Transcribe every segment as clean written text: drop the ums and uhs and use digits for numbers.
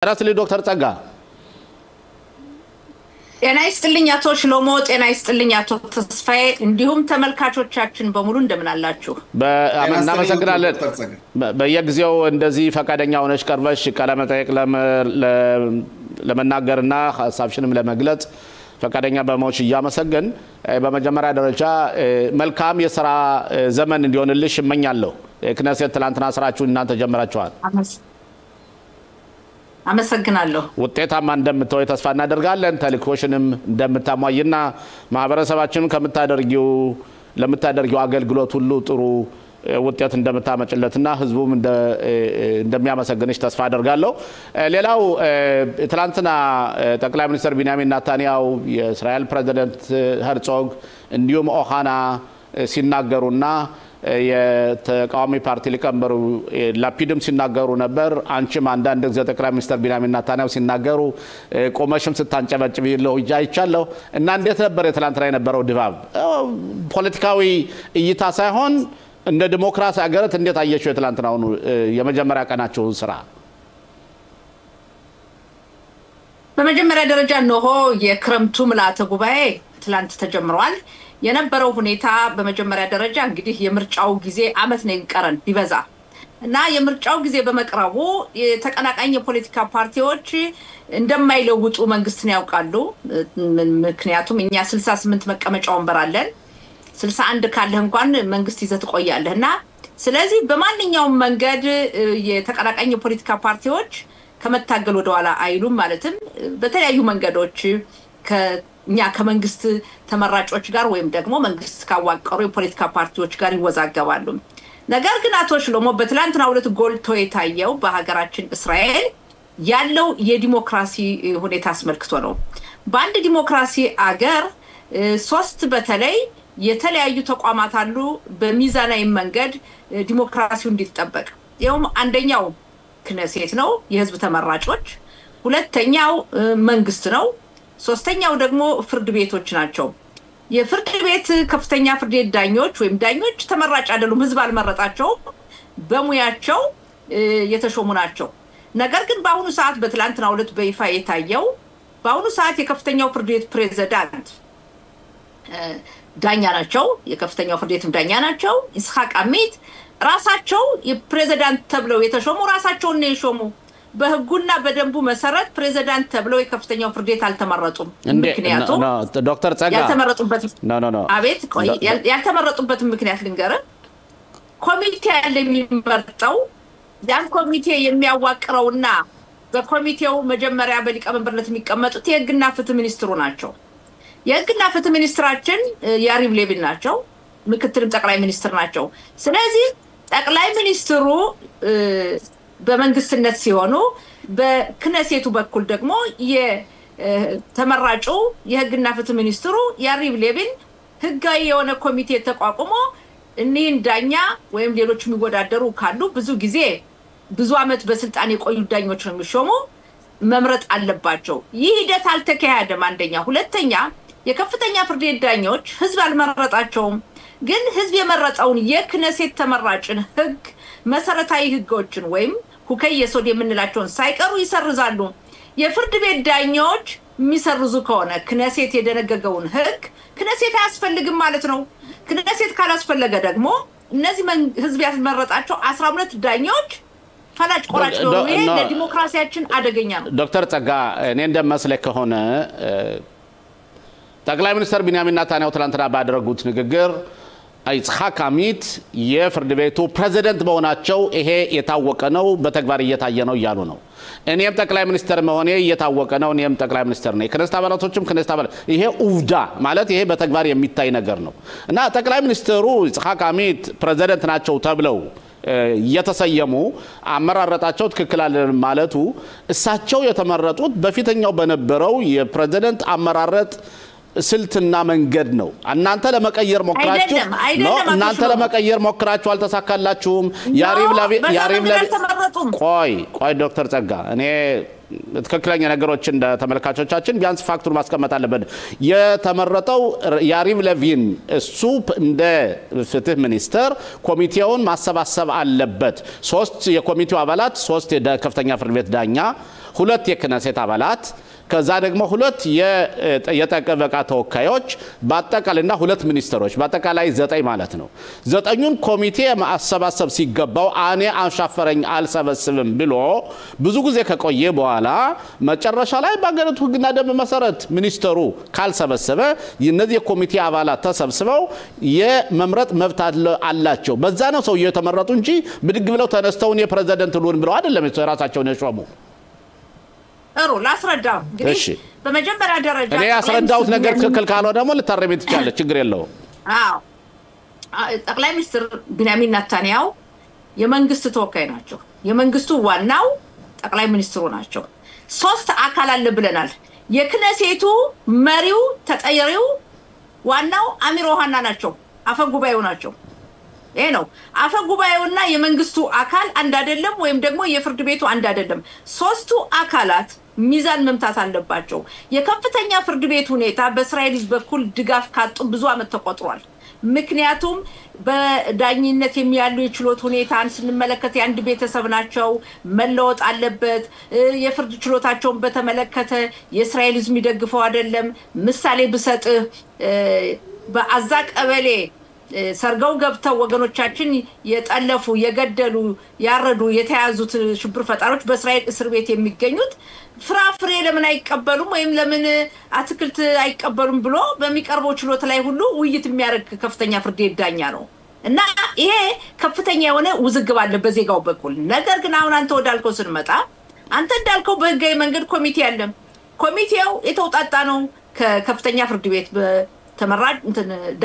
ራስሊ ዶክተር ጸጋ ጤና ይስጥልኝ አቶ ሽሎሞ ጤና ይስጥልኝ አቶ ተስፋዬ እንዲሁም ተመልካቾቻችን በሙሉ እንደምን አላችሁ እናመሰግናለን በየጊዜው እንደዚህ ፈቃደኛ ሆነሽ ቀርበሽ ቃለመጠይቅ ለመናገርና ሐሳብሽንም ለመግለጽ ፈቃደኛ በመሆንሽ እያመሰገን በመጀመሪያ ደረጃ መልካም የሥራ ዘመን እንዲሆንልሽ እመኛለሁ ክነሴት ትላንትና ስራችሁ እናንተ ጀምራችኋል አመሰግናለሁ ውጤታማ እንደምትሆይ ተስፋ እናደርጋለን ተልኮሽንም እንደምታሟይና ማህበረሰባችንን ለምታደርጊው አገልግሎት ሁሉ ጥሩ ውጤት እንደምታመጭለትና ህዝቡም እንደሚያመሰግንሽ ተስፋ አደርጋለሁ ሌላው ትላንትና ጠቅላይ ሚኒስትር ቢንያሚን ኔታንያሁ የእስራኤል ፕሬዝዳንት ሄርዞግ እንዲሁም ኦሃና ሲናገሩና የተቃዋሚ ፓርቲ ሊቀመንበሩ ላፒድም ሲናገሩ ነበር አንቺም አንዳንድ ጊዜ ጠቅላይ ሚኒስትር ቢንያሚን ኔታንያሁ ሲናገሩ ቆመሽም ስታንጨበጭብ ይቻለው እና እንዴት ነበር የትላንትና የነበረው ድባብ ፖለቲካዊ እይታ ሳይሆን እንደ ዲሞክራሲ አገረት እንዴት አየሽው የትላንትናው የመጀመሪያ ቀናቸው ስራ በመጀመሪያ ደረጃ ነው የክረምቱ ምልዓተ ጉባኤ ትላንት ተጀምሯል የነበረው ሁኔታ በመጀመሪያ ደረጃ እንግዲህ የምርጫው ጊዜ አመት ነው ይቀራል ቢበዛ እና የምርጫው ጊዜ በመቅረቡ የተቀናቃኝ የፖለቲካ ፓርቲዎች እንደማይለውጡ መንግስትን ያውቃሉ ምክንያቱም እኛ 68 መቀመጫ ወንበር አለን 61 ካለ እንኳን መንግስት ይዘት ቆያለህና ስለዚህ በማንኛውም መንገድ የተቀናቃኝ የፖለቲካ ፓርቲዎች ከመታገል ወደ ኋላ አይሉም ማለትም በተለያዩ መንገዶች እኛ ከመንግስት ተመራጮች ጋር ወይም ደግሞ መንግስት ካዋቀሩ የፖለቲካ ፓርቲዎች ጋር ይወዛገባሉ ነገር ግን አቶ ሽሎሞ በትላንትናው ዕለት ጎልቶ የታየው በሀገራችን እስራኤል ያለው የዲሞክራሲ ሁኔታ አስመልክቶ ነው በአንድ ዲሞክራሲ አገር ሶስት በተለይ የተለያዩ ተቋማት አሉ በሚዛናዊ መንገድ ዲሞክራሲው እንዲጠበቅ ይሄም አንደኛው ክነሴት ነው የህዝብ ተመራጮች ሁለተኛው መንግስት ነው ሶስተኛው ደግሞ ፍርድ ቤቶች ናቸው የፍርድ ቤት ከፍተኛ ፍርድ ቤት ዳኞች ወይም ዳኞች ተመራጭ አይደሉም ህዝብ አልመረጣቸው በሙያቸው የተሾሙ ናቸው ነገር ግን በአሁኑ ሰዓት በትላንትናው ዕለት በይፋ የታየው በአሁኑ ሰዓት የከፍተኛው ፍርድ ቤት ፕሬዝዳንት ዳኛ ናቸው የከፍተኛው ፍርድ ቤት ዳኛ ናቸው ኢስሐቅ አሚት ራሳቸው የፕሬዝዳንት ተብለው የተሾሙ ራሳቸው ነው የሾሙ በህጉና በደንቡ መሰረት ፕሬዝዳንት ተብለው የከፍተኛው ፍርድ ቤት አልተመረጡም ምክንያቱም ዶክተር ጸጋ ያልተመረጡበት አቤት ቆይ ያልተመረጡበት ምክንያት ልንገር ኮሚቴ ያለ የሚመርጠው ያን ኮሚቴ የሚያዋቅረውና በኮሚቴው መጀመሪያ በሊቀመንበርነት የሚቀመጡት የህግና ፍትህ ሚኒስትሩ ናቸው የህግና ፍትህ ሚኒስትራችን ያሪቭ ሌቪን ናቸው ምክትል ጠቅላይ ሚኒስትር ናቸው ስለዚህ ጠቅላይ ሚኒስትሩ በመንግስትነት ሲሆኑ በክነሴቱ በኩል ደግሞ የተመራጩ የህግና ፍትህ ሚኒስትሩ ያሪቭ ሌቪን ህጋዊ የሆነ ኮሚቴ ተቋቁሞ እነን ዳኛ ወይም ሌሎች የሚወዳደሩ ካሉ ብዙ አመት በስልጣን የቆዩ ዳኞች ነው የሚሾሙ መምረጥ አለባቸው ይህ ሂደት አልተካሄደም አንደኛ ሁለተኛ የከፍተኛ ፍርድ ቤት ዳኞች ህዝብ አልመረጣቸውም ግን ህዝብ የመረጠውን የክነሴት ተመራጭን ህግ መሰረታዊ ህጎችን ወይም ሁከይ የሶድ የምንላቸውን ሳይቀሩ ይሰርዛሉ የፍርድ ቤት ዳኞች የሚሰርዙ ከሆነ ክነሴት የደነገገውን ህግ ክነሴት ያስፈልግም ማለት ነው ክነሴት ካላስፈለገ ደግሞ እነዚህ ህዝብ ያስመረጣቸው 12 ዳኞች ፈላጭ ቆራጭ ነው ለዲሞክራሲያችን አደገኛ ነው ዶክተር ጸጋ እኔ እንደመስለኝ ከሆነ ጠቅላይ ሚኒስትር ቢንያሚን ኔታንያሁ ትላንትና ባደረጉት ንግግር ኢስሐቅ አሚት የፍርድ ቤቱ ፕሬዝዳንት በሆናቸው ይሄ የታወቀ ነው በተግባር እየታየ ነው ይያሉ ነው እኔም ጠቅላይ ሚኒስትር መሆኔ እየታወቀ ነው እኔም ጠቅላይ ሚኒስትር ነኝ ክነስት አባላቶችም ክነስት አባላት ይሄ ኡፍዳ ማለት ይሄ በተግባር የሚታይ ነገር ነው እና ጠቅላይ ሚኒስትሩ ኢስሐቅ አሚት ፕሬዝዳንት ናቸው ተብለው የተሰየሙ አመራረጣቸው ትክክል አይደለም ማለቱ እሳቸው የተመረጡት በፊተኛው በነበረው የፕሬዝዳንት አመራረጥ ስልትና መንገድ ነው እናንተ ለመቀየር ሞክራችሁ ነው እናንተ ለመቀየር ሞክራችሁ አልተሳካላችሁም ያሪቭ ቆይ ዶክተር ጸጋ እኔ ትክክለኛ ነገሮችን ተመልካቾቻችን ቢያንስ ፋክቱር ማስቀመጥ አለበት የተመረጠው ያሪቭ ሌቪን እሱ እንደ ፍትህ ሚኒስተር ኮሚቴውን ማሰባሰብ አለበት ሶስት የኮሚቴው አባላት ሶስት የከፍተኛ ፍርድ ቤት ዳኛ ሁለት የክነሴት አባላት ከዛ ደግሞ ሁለት የጠበቃ ተወካዮች በአጠቃላይና ሁለት ሚኒስትሮች በአጠቃላይ 9 ማለት ነው 9ኙን ኮሚቴ ማሰባሰብ ሲገባው እኔ አሻፈረኝ አልሰበስብም ብሎ ብዙ ጊዜ ከቆየ በኋላ መጨረሻ ላይ በአገሪቱ ህግና ደንብ መሰረት ሚኒስትሩ ካልሰበሰበ እነዚህ የኮሚቴ አባላት ተሰብስበው የመምረጥ መብት አላቸው በዛ ነው ሰው የተመረጡ እንጂ ብድግ ብለው ተነስተው የፕሬዝዳንት ሉን ብለው አይደለም የራሳቸውን የሾሙ እሩ ላስረዳው እንግዲህ በመጀመሪያ ደረጃ እኔ ያስረዳውት ነገር ትክክል ካልሆነ ደግሞ ልታረም ትችላለች ችግር የለውም አዎ ጠቅላይ ሚኒስትር ቢንያሚን ኔታንያሁ የመንግስት ተወካይ ናቸው የመንግስቱ ዋናው ጠቅላይ ሚኒስትሩ ናቸው 3 አካል አለ ብለናል የክነሴቱ መሪው ተጠሪው ዋናው አሚር ኦሃና ናቸው አፈጉባኤው ናቸው ይሄ ነው አፈጉባኤውና የመንግስቱ አካል አንድ አይደለም ወይም ደግሞ የፍርድ ቤቱ አንድ አይደለም 3ቱ አካላት ሚዛን መምታት አለባቸው የከፍተኛ ፍርድ ቤት ሁኔታ በእስራኤል በኩል ድጋፍ ካጡ ብዙ አመት ተቆጥሯል ምክንያቱም በዳኝነት የሚያሉ የችሎት ሁኔታን ስንመለከት የአንድ ቤተሰብ ናቸው መለወጥ አለበት የፍርድ ችሎታቸውን በተመለከተ የእስራኤል ህዝብ የሚደግፈው አይደለም ምሳሌ ብሰጥ በአዛ ቀበሌ ሰርገው ገብተው ወገኖቻችን የጠለፉ የገደሉ ያረዱ የተያዙት ሽብር ፈጣሪዎች በእስራኤል እስር ቤት የሚገኙት ፍራፍሬ ለምን አይቀበሉም ወይም ለምን አትክልት አይቀበሉም ብሎ በሚቀርበው ችሎት ላይ ሁሉ ውይይት የሚያደርግ ከፍተኛ ፍርድ ዳኛ ነው እና ይሄ ከፍተኛ የሆነ ውዝግብ አለ በዜጋው በኩል ነገር ግን አሁን አንተ ወዳልከው ስንመጣ አንተ እንዳልከው በህጋዊ መንገድ ኮሚቴ አለ ኮሚቴው የተውጣጣ ነው ከከፍተኛ ፍርድ ቤት በተመራጭ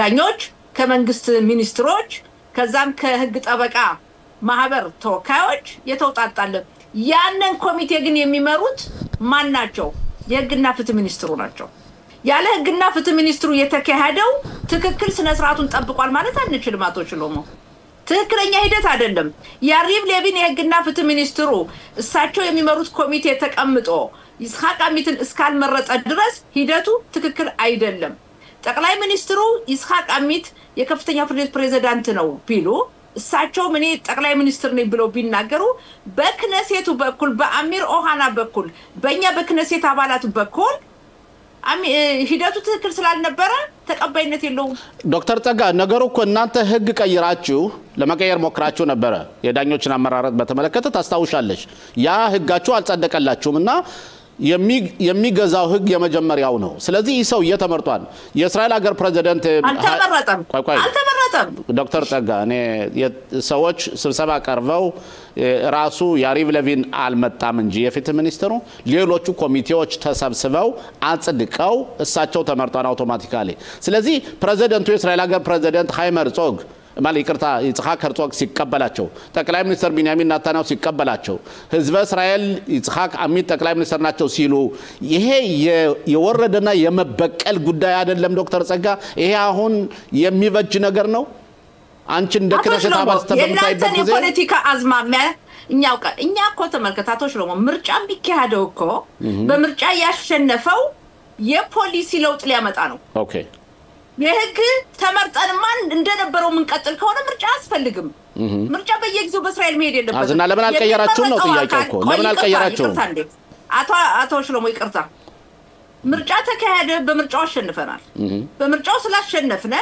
ዳኞች ከመንግስት ሚኒስትሮች ከዛም ከህግ ጠበቃ ማህበር ተወካዮች የተውጣጣለ ያንን ኮሚቴ ግን የሚመሩት ማን ናቸው የህግና ፍትህ ሚኒስትሩ ናቸው ያለ ህግና ፍትህ ሚኒስትሩ የተካሄደው ትክክል ስነ ስርዓቱን ጠብቋል ማለት አንችልም አቶ ሽሎሞ ትክክለኛ ሂደት አይደለም ያሪቭ ሌቪን የህግና ፍትህ ሚኒስትሩ እሳቸው የሚመሩት ኮሚቴ ተቀምጦ ይስሐቅ አሚትን እስካልመረጠ ድረስ ሂደቱ ትክክል አይደለም ጠቅላይ ሚኒስትሩ ይስሐቅ አሚት የከፍተኛ ፍርድ ቤት ፕሬዝዳንት ነው ቢሉ እሳቸው ምን ጠቅላይ ሚኒስትር ነኝ ብለው ቢናገሩ በክነሴቱ በኩል በአሚር ኦሃና በኩል በእኛ በክነሴት አባላት በኩል ሂደቱ ትክክል ስላልነበረ ተቀባይነት የለውም ዶክተር ጸጋ ነገሩ እኮ እናንተ ህግ ቀይራችሁ ለመቀየር ሞክራችሁ ነበር የዳኞችን አመራረት በተመለከተ ታስታውሻለሽ ያ ህጋችሁ አልጸደቀላችሁምና የሚገዛው ህግ የመጀመሪያው ነው ስለዚህ ሰው እየተመርጧል የእስራኤል ሀገር ፕሬዝዳንት አልተመረጠም ዶክተር ጸጋ እኔ ሰዎች ስብሰባ ቀርበው ራሱ ያሪቭ ሌቪን አልመጣም እንጂ የፍትህ ሚኒስትሩ ሌሎቹ ኮሚቴዎች ተሰብስበው አጽድቀው እሳቸው ተመርጧል አውቶማቲካሊ ስለዚህ ፕሬዝዳንቱ የእስራኤል ሀገር ፕሬዝዳንት ሃይም ሄርዞግ ማለት ይቅርታ ይስሐቅ ሄርዞግ ሲቀበላቸው ጠቅላይ ሚኒስትር ቢንያሚን ኔታንያሁ ሲቀበላቸው ህዝበ እስራኤል ይስሐቅ አሚት ጠቅላይ ሚኒስትር ናቸው ሲሉ ይሄ የወረደና የመበቀል ጉዳይ አይደለም ዶክተር ጸጋ ይሄ አሁን የሚበጅ ነገር ነው አንቺ እንደከነሰታ ባስተበምታይበት ጊዜ የፖለቲካ አዝማሚያ እኛ እኮ ተመልከታቶች ነው ምርጫ ቢካሄደው እኮ በምርጫ ያሸነፈው የፖሊሲ ለውጥ ሊያመጣ ነው ኦኬ የህግ ተመርጠን ማን እንደነበረው ምን ቀጥል ከሆነ ምርጫ አስፈልግም ምርጫ በየጊዜው በእስራኤል መሄድ የለበትም አዝና ለምን አልቀየራችሁም ነው ጥያቄው እኮ ለምን አልቀየራችሁም አቶ ሽሎሞ ይቅርታ ምርጫ ተካሄደ በምርጫው አሸንፈናል በምርጫው ስላሸነፍነ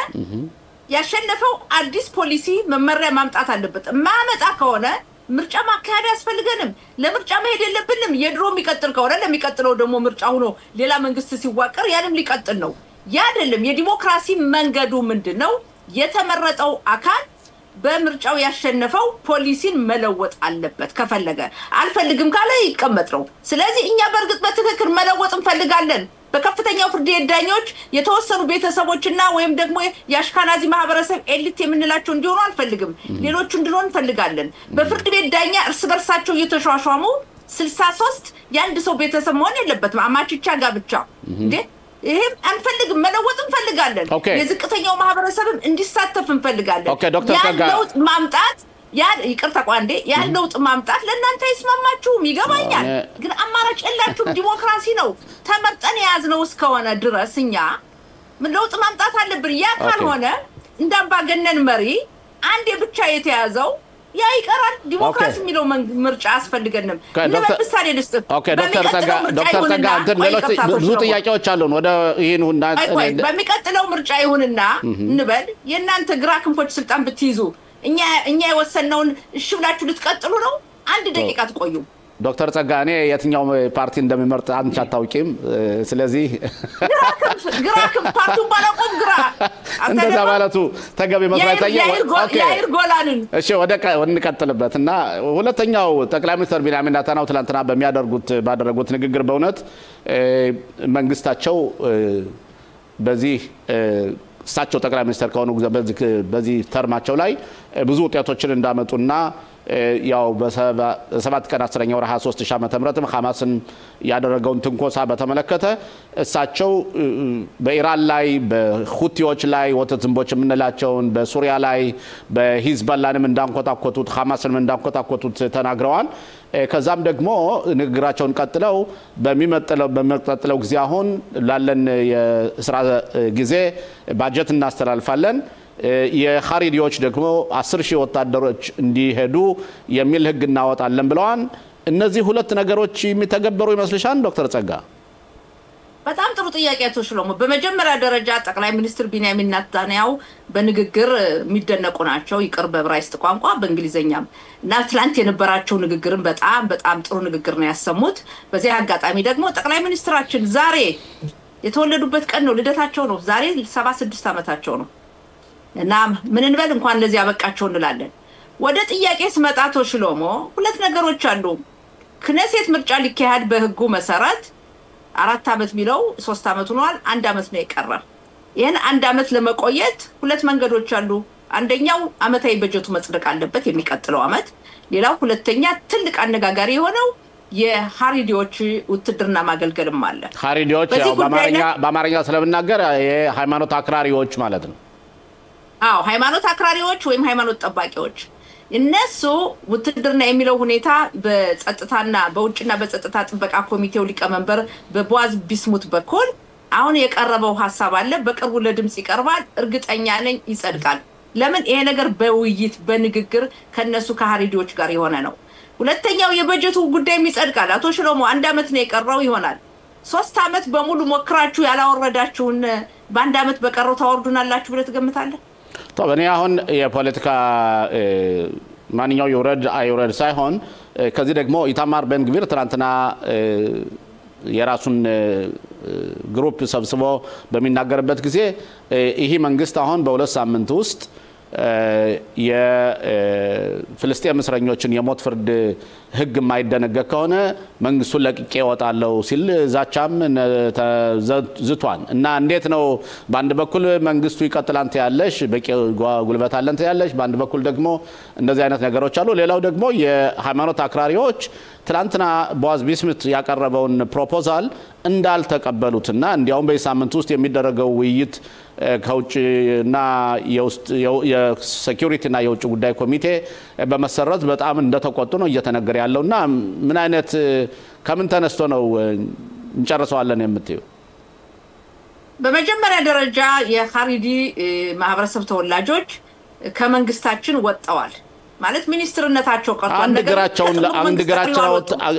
ያሸነፈው አዲስ ፖሊሲ መመሪያ ማምጣት አለበት ማመጣ ከሆነ ምርጫ ማካሄድ ያስፈልገንም ለምርጫ መሄድ የለብንም የድሮ የሚቀጥል ከሆነ ለሚቀጥለው ደግሞ ምርጫ ሆኖ ሌላ መንግስት ሲዋቀር ያንም ሊቀጥል ነው ያደለም የዲሞክራሲ መንገዱ ምንድነው የተመረጠው አካል በምርጫው ያሸነፈው ፖሊሲን መለወጥ አለበት ከፈለገ አልፈልግም ካለ ይቀመጥ ነው ስለዚህ እኛ በርግጥ በትክክል መለወጥ እንፈልጋለን በከፍተኛው ፍርድ ቤት ዳኞች የተወሰኑ ቤተሰቦችና ወይም ደግሞ ያሽካናዚ ማህበረሰብ ኤሊት የምንላቸው እንዲሆኑ አንፈልግም ሌሎቹ እንዲሆኑ እንፈልጋለን በፍርድ ቤት ዳኛ እርስ በርሳቸው እየተሿሿሙ 63 ያንድ ሰው ቤተሰብ መሆን የለበትም አማችቻ ጋብቻ እንዴ ይሄም አንፈልግም መለወጥ እንፈልጋለን የዝቅተኛው ማህበረሰብም እንዲሳተፍ እንፈልጋለን ያለው ማምጣት ይቅርታ ቋንዴ ያለው ማምጣት ለእናንተ ይስማማችሁም ይገባኛል ግን አማራጭ የላችሁም ዲሞክራሲ ነው ተመርጠን ያዝነው እስከሆነ ድረስኛ ምን ለውጥ ማምጣት አለብን ያ ካልሆነ እንዳምባገነን መሪ አንዴ ብቻ የተያዘው ያ ይቀራል ዲሞክራሲ የሚለው ምርጫ አስፈልገንም ለምሳሌ ልስጥ ኦኬ ዶክተር ጸጋ እንትን ሌሎች ብዙ ጥያቄዎች አሉን ወደ ይሄንና በሚቀጥለው ምርጫ ይሁንና እንበል የእናንተ ግራ ክንፎች ስልጣን ብትይዙ እኛ የወሰነውን እሺ ብላችሁ ልትቀጥሉ ነው አንድ ደቂቃ ትቆዩ ዶክተር ጸጋ እኔ የትኛው ፓርቲ እንደሚመርጥ አንቺ አታውቂም ስለዚህ ግራ ፓርቲው ባላቆም ግራ እንደዛ ማለቱ ተገቢ መስራታየ ኦኬ ያይር ጎላንን እሺ ወደ እንቀጥልበትና ሁለተኛው ጠቅላይ ሚኒስትር ቢንያሚን ኔታንያሁ ትላንትና ባደረጉት ንግግር በእውነት መንግስታቸው በዚህ እሳቸው ጠቅላይ ሚኒስትር ከሆኑ በዚህ ተርማቸው ላይ ብዙ ውጤቶችን እንዳመጡና ያው በ7 ቀን 10ኛ ወር 23 ዓመተ ምህረትም ሐማስን ያደረገውን ትንኮሳ በተመለከተ እሳቸው በኢራን ላይ በሁቲዎች ላይ ወተት ዝንቦች የምንላቸውን በሱሪያ ላይ በሂዝቦላንም እንዳንቆጣቆቱት ሐማስንም እንዳንቆጣቆቱት ተናግረዋል ከዛም ደግሞ ንግግራቸውን ቀጥለው በሚመጣው ጊዜ አሁን ላለን የስራ ጊዜ ባጀት እናስተላልፋለን የኻሪዲዎች ደግሞ 10,000 ወታደሮች እንዲሄዱ የሚል ህግ እናወጣለን ብለዋል እነዚህ ሁለት ነገሮች የሚተገበሩ ይመስልሻል ዶክተር ጸጋ በጣም ጥሩ ጥያቄ ተሽሎሞ በመጀመሪያ ደረጃ ጠቅላይ ሚኒስትር ቢንያሚን ኔታንያሁ በንግግር የሚደነቁ ናቸው ይቅር በዕብራይስጥ ቋንቋ በእንግሊዘኛም እና ትላንት የነበራቸው ንግግርን በጣም ጥሩ ንግግር ነው ያሰሙት በዚህ አጋጣሚ ደግሞ ጠቅላይ ሚኒስትራችን ዛሬ የተወለዱበት ቀን ነው ልደታቸው ነው ዛሬ 76 ዓመታቸው ነው እና ምን እንበል እንኳን ለዚህ ያበቃቸው እንላለን ወደ ጥያቄ ስመጣ ተሽሎሞ ሁለት ነገሮች አሉ ክነሴት ምርጫ ሊካሄድ በህጉ መሰረት 4 አመት ሚለው 3 አመት ሆኗል 1 አመት ነው የቀረው ይሄን 1 አመት ለመቆየት ሁለት መንገዶች አሉ አንደኛው አመታዊ በጀቱ መጽደቅ አለበት የሚቀጥለው አመት ሌላው ሁለተኛ ትልቅ አነጋጋሪ የሆነው የኻሪዲዎች ውትድርና ማገልገልም አለ ኻሪዲዎች ያው በአማርኛ ስለምናገር የሃይማኖት አክራሪዎች ማለት ነው አው ሃይማኖት አክራሪዎች ወይም ሃይማኖት ጠባቂዎች እነሱ ውትድርና የሚለው ሁኔታ በጸጥታና በውጭና በጸጥታ ጥበቃ ኮሚቴው ሊቀመንበር በቦአዝ ቢስሙት በኩል አሁን የቀረበው ሐሳብ አለ በቅርቡ ለድምጽ ይቀርባል እርግጠኛ ነኝ ይጸድቃል ለምን ይሄ ነገር በውይይት በንግግር ከነሱ ከኻሪዲዎች ጋር የሆነ ነው ሁለተኛው የበጀቱ ጉዳይ ይጸድቃል አቶ ሽሎሞ 1 አመት ነው የቀረው ይሆናል 3 አመት በሙሉ ሞክራችሁ ያላወረዳችሁን በ1 አመት በቀረው ታወርዱናላችሁ ብለ ተገምታለ طبعا እኔ አሁን የፖለቲካ ማንኛው አይወረድ ሳይሆን ከዚህ ደግሞ ኢታማር ቤንግቪር ትናንትና የራሱን ግሩፕ ሰብስቦ በሚናገርበት ጊዜ ይሄ መንግስት አሁን በ2 ሳምንት ውስጥ የፍልስጤም እስረኞችን የሞት ፍርድ ህግ ማይደነገግ ከሆነ መንግስቱ ለቅቄ ወጣለው ሲል ዛቻም ዝቷን እና እንዴት ነው በአንድ በኩል መንግስቱ ይቀጥላንተ ያለሽ በቂ ጉልበት አለንተ ያለሽ በአንድ በኩል ደግሞ እንደዚህ አይነት ነገሮች አሉ ሌላው ደግሞ የሃይማኖት አክራሪዎች ትላንትና ቦአዝ ቢስሙት ያቀረበውን ፕሮፖዛል እንዳልተቀበሉትና እንዲያውም በሳምንት ውስጥ የሚደረገው ውይይት ከውጭና የሴኩሪቲ እና የውጭ ጉዳይ ኮሚቴ በመሰረት በጣም እንደተቆጡ ነው እየተነገረ ያለውና ምን አይነት ከምን ተነስቶ ነው እንጨርሰዋለን የምትዩ በመጀመሪያ ደረጃ የኻሪዲ ማህበረሰብ ተወላጆች ከመንግስታችን ወጣዋል ማለት ሚኒስትርነታቸው ቀርቷል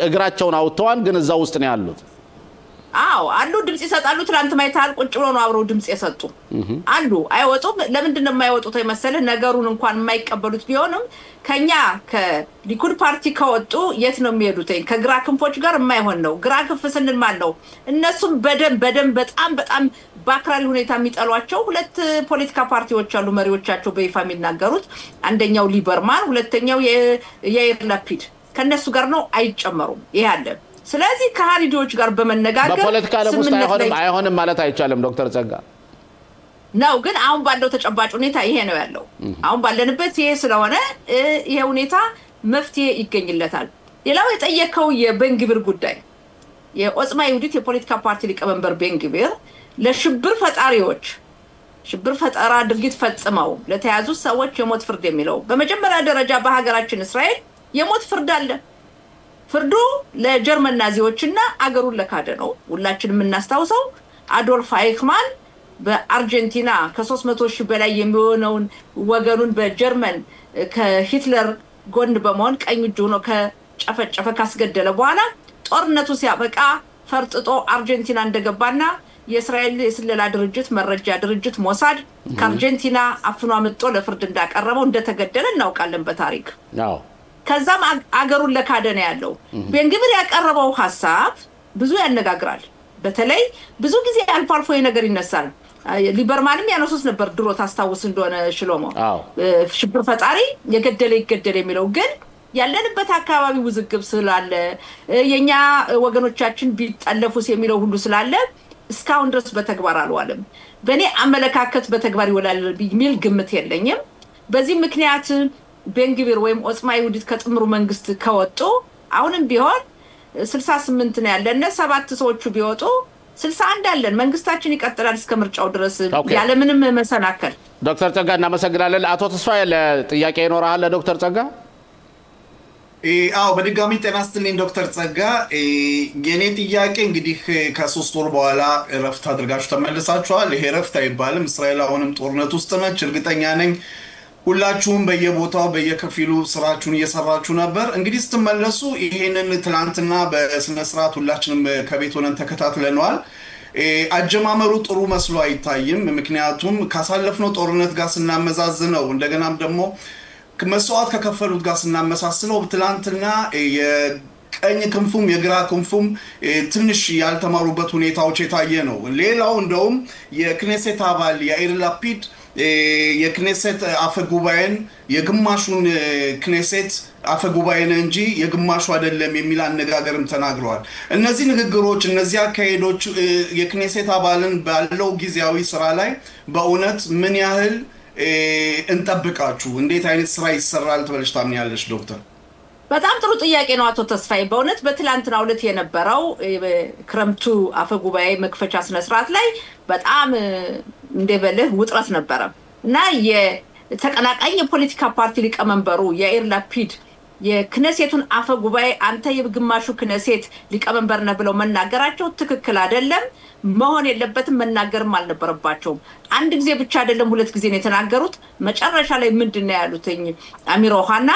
እግራቸውን አውጥተዋል ግን እዛው ውስጥ ነው ያሉት አው አሉ ድምጽ ይሰጣሉ ትላንት ማይታል ቁጭ ብሎ ነው አብረው ድምጽ የሰጡ አሉ አይወጡም ለምንድን ነው የማይወጡት አይመሰለ ነገሩን እንኳን የማይቀበሉት ቢሆንም ከኛ ከሊኩድ ፓርቲ ከወጡ የት ነው የሚሄዱት ከግራ ክንፎች ጋር የማይሆን ነው ግራ ክንፍ ስንል ማለት ነው እነሱም በደም በጣም ባክራሪ ሁኔታ የሚጠሏቸው ሁለት ፖለቲካ ፓርቲዎች አሉ መሪዎቻቸው በይፋ የሚናገሩት አንደኛው ሊበርማን ሁለተኛው የያይር ላፒድ ከነሱ ጋር ነው አይጨመሩም ይሄ አለ ስለዚህ ከኻሪዲዎች ጋር በመነጋገር በፖለቲካ ለውስጥ አይሆንም ማለት አይቻልም ዶክተር ጸጋ ነው ግን አሁን ባለው ተጨባጭ ሁኔታ ይሄ ነው ያለው አሁን ባለንበት ይሄ ስለሆነ ይሄ ሁኔታ መፍትሄ ይገኝለታል ሌላው የጠየቀው የቤንግቪር ጉዳይ የኦጽማ ይሁዲት የፖለቲካ ፓርቲ ሊቀመንበር ቤንግቪር ለሽብር ፈጣሪዎች ሽብር ፈጣራ ድርጊት ፈጽመው ለተያዙ ሰዎች የሞት ፍርድ የሚለው በመጀመሪያ ደረጃ በሀገራችን እስራኤል የሞት ፍርድ አለ ፍርዱ ለጀርመን ናዚዎችና አገሩን ለካደ ነው ሁላችንም እናስታውሰው አዶልፍ አይክማን በአርጀንቲና ከ300,000 በላይ የሚሆነውን ወገኑን በጀርመን ከሂትለር ጎን በመሆን ቀኝ እጁ ሆኖ ከጨፈጨፈ ካስገደለ በኋላ ጦርነቱ ሲያበቃ ፈርጥጦ አርጀንቲና እንደገባና የእስራኤል የስለላ ድርጅት መረጃ ድርጅት ሞሳድ ከአርጀንቲና አፍኖ አምጥቶ ለፍርድ እንዳቀረበው እንደተገደለ እናውቃለን በታሪክ። ከዛም አገሩን ለካደነ ያለው ቤንግቪር ያቀረበው ሐሳብ ብዙ ያነጋግራል። በተለይ ብዙ ጊዜ አልፎ አልፎ ነገር ይነሳል። ሊበርማንም ያነሱት ነበር ድሮ ታስታውስ እንደሆነ ሽሎሞ ሽብር ፈጣሪ የገደለ ይገደል የሚለው ግን ያለንበት አካባቢ ውዝግብ ስላለ የኛ ወገኖቻችን ቢጠለፉስ የሚለው ሁሉ ስላለ እስካሁን ድረስ በተግባር አልዋለም። በእኔ አመለካከት በተግባር ይወላል የሚል ግምት የለኝም። በዚህ ምክንያት ቤንግቪር ወይም ኦጽማ ይሁዲት ከጥምሩ መንግስት ከወጡ አሁንም ቢሆን 68 ነው ያለና 7 ሰዎቹ ቢወጡ 61 አለን። መንግስታችን ይቀጥላል እስከ ምርጫው ድረስ ያለ ምንም መሰናከል። ዶክተር ጸጋ እናመሰግናለን። አቶ ተስፋዬ ለጥያቄ ይኖራል ለዶክተር ጸጋ? አዎ በድጋሚ ጤና ይስጥልኝ ዶክተር ጸጋ። የኔ ጥያቄ እንግዲህ ከ3 ወር በኋላ እረፍት አድርጋችሁ ተመልሳችኋል። ይሄ እረፍት አይባልም። እስራኤል አሁንም ጦርነት ውስጥ ነች። እርግጠኛ ነኝ ሁላችሁም በየቦታው በየከፊሉ ስራችሁን እየሰራችሁ ነበር። እንግዲህ ስትመለሱ ይሄንን ትላንትና በስነ ስርዓት ሁላችንም ከቤት ሆነን ተከታትለናል። አጀማመሩ ጥሩ መስሎ አይታይም። ምክንያቱም ካሳለፍነው ጦርነት ጋር ስናመዛዝነው እንደገናም ደግሞ መስዋዕት ከከፈሉት ጋር ስናመሳስለው ትላንትና የቀኝ ክንፉም የግራ ክንፉም ትንሽ ያልተማሩበት ሁኔታዎች የታየ ነው። ሌላው እንደውም የክኔሴት አባል ያኢር ላፒድ የክኔሴት አፈጉባኤን የግማሹን ክኔሴት አፈጉባኤን እንጂ የግማሹ አይደለም የሚል አነጋገርም ተናግረዋል። እነዚህ ንግግሮች እነዚህ አካሄዶች የክኔሴት አባልን ባለው ጊዜያዊ ስራ ላይ በእውነት ምን ያህል እንጠብቃችሁ? እንዴት አይነት ስራ ይሰራል ተብለሽ ታምኛለሽ ዶክተር? በጣም ጥሩ ጥያቄ ነው አቶ ተስፋዬ። በእውነት በትላንትናው ዕለት የነበረው ክረምቱ አፈጉባኤ መክፈቻ ስነ ስርዓት ላይ በጣም እንደበለህ ውጥረት ነበረ እና የተቀናቃኝ የፖለቲካ ፓርቲ ሊቀመንበሩ ያኢር ላፒድ የክኔሴቱን አፈጉባኤ አንተ የግማሹ ክኔሴት ሊቀመንበር ነህ ብለው መናገራቸው ትክክል አይደለም። መሆን የለበትም። መናገርም አልነበረባቸውም። አንድ ጊዜ ብቻ አይደለም 2 ጊዜ ነው የተናገሩት። መጨረሻ ላይ ምንድነው ያሉትኝ አሚር ኦሃና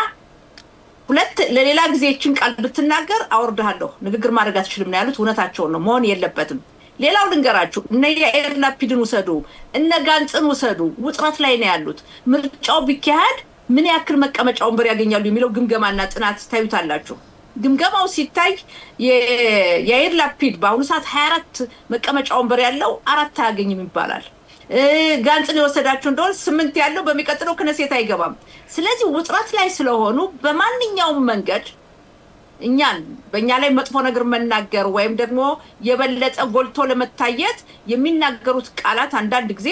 ለሌላ ጊዜ እቺን ቃል ብትናገር አወርድሃለሁ ንግግር ማድረግ አትችልም ነው ያሉት። እውነታቸው ነው። መሆን የለበትም። ሌላው ልንገራችሁ እነ ያኢር ላፒድን ወሰዱ እነ ጋንጽን ወሰዱ ውጥረት ላይ ነው ያሉት። ምርጫው ቢካሄድ ምን ያክል መቀመጫ ወንበር ያገኛሉ የሚለው ግምገማና ጥናት ታዩታላችሁ። ግምገማው ሲታይ ያኢር ላፒድ በአሁኑ ሰዓት 24 መቀመጫ ወንበር ያለው 4 አያገኝም ይባላል። ጋንጽን የወሰዳችሁ እንደሆነ 8 ያለው በሚቀጥለው ክኔሴት አይገባም። ስለዚህ ውጥረት ላይ ስለሆኑ በማንኛውም መንገድ በእኛ ላይ መጥፎ ነገር መናገር ወይም ደግሞ የበለጠ ጎልቶ ለመታየት የሚናገሩት ቃላት አንዳንድ ጊዜ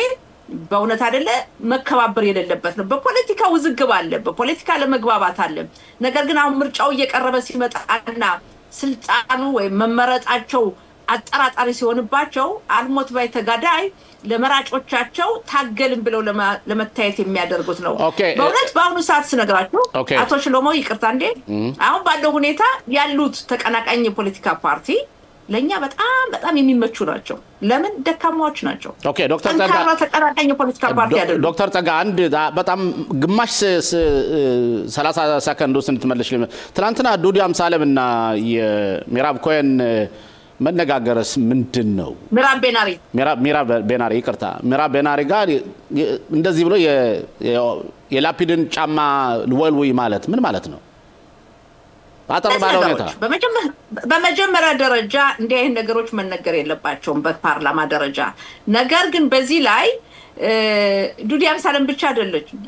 በእውነት አይደለ መከባበር የሌለበት ነው። በፖለቲካ ውዝግብ አለ፣ በፖለቲካ ለመግባባት አለ። ነገር ግን አሁን ምርጫው እየቀረበ ሲመጣና ስልጣኑ ወይ መመረጣቸው አጠራጣሪ ሲሆንባቸው አልሞት ባይ ተጋዳይ ለመራጮቻቸው ታገልን ብለው ለመታየት የሚያደርጉት ነው። በእውነት በአሁኑ ሰዓት ስነግራችሁ አቶ ሽሎሞ ይቅርታ እንዴ አሁን ባለው ሁኔታ ያሉት ተቀናቃኝ የፖለቲካ ፓርቲ ለኛ በጣም የሚመቹ ናቸው። ለምን ደካማዎች ናቸው። ዶክተር ጸጋ ተቀናቃኝ የፖለቲካ ፓርቲ አይደለም። ዶክተር ጸጋ አንድ በጣም ግማሽ 30 ሰከንድ ውስጥ እንትመለሽ ትላንትና ዱዲ አምሳለምና የሚራብ ኮይን መነጋገርስ ምንድነው? ሚራብ ቤናሪ ይቅርታ ሚራብ ቤናሪ ጋር እንደዚህ ብሎ የላፒድን ጫማ ልወልውይ ማለት ምን ማለት ነው? አጠር ባለው ሁኔታ በመጀመሪያ ደረጃ እንዲህ አይነት ነገሮች መነገር የለባቸውም በፓርላማ ደረጃ። ነገር ግን በዚህ ላይ ዱዲ አምሳለም ብቻ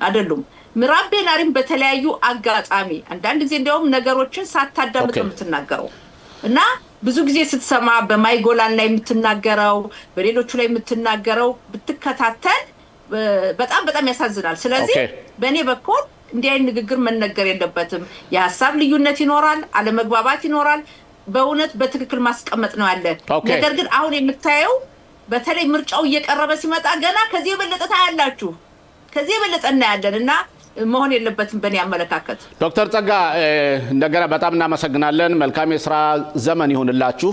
አይደሉም ሚራብ ቤናሪም በተለያዩ አጋጣሚ አንዳንድ ጊዜ እንደውም ነገሮችን ሳታዳምጥ የምትናገረው እና ብዙ ጊዜ ስትሰማ በማይጎላን ላይ የምትናገረው በሌሎቹ ላይ የምትናገረው ብትከታተል በጣም ያሳዝናል። ስለዚህ በእኔ በኩል እንዲህ አይነት ንግግር መነገር የለበትም። የሐሳብ ልዩነት ይኖራል፣ አለመግባባት ይኖራል። በእውነት በትክክል ማስቀመጥ ነው ያለ። ነገር ግን አሁን የምታየው በተለይ ምርጫው እየቀረበ ሲመጣ ገና ከዚህ የበለጠ ታያላችሁ። ከዚህ የበለጠ እናያለንና መሆን የለበትም በእኔ አመለካከት። ዶክተር ጸጋ እንደገና በጣም እናመሰግናለን። መልካም የሥራ ዘመን ይሁንላችሁ።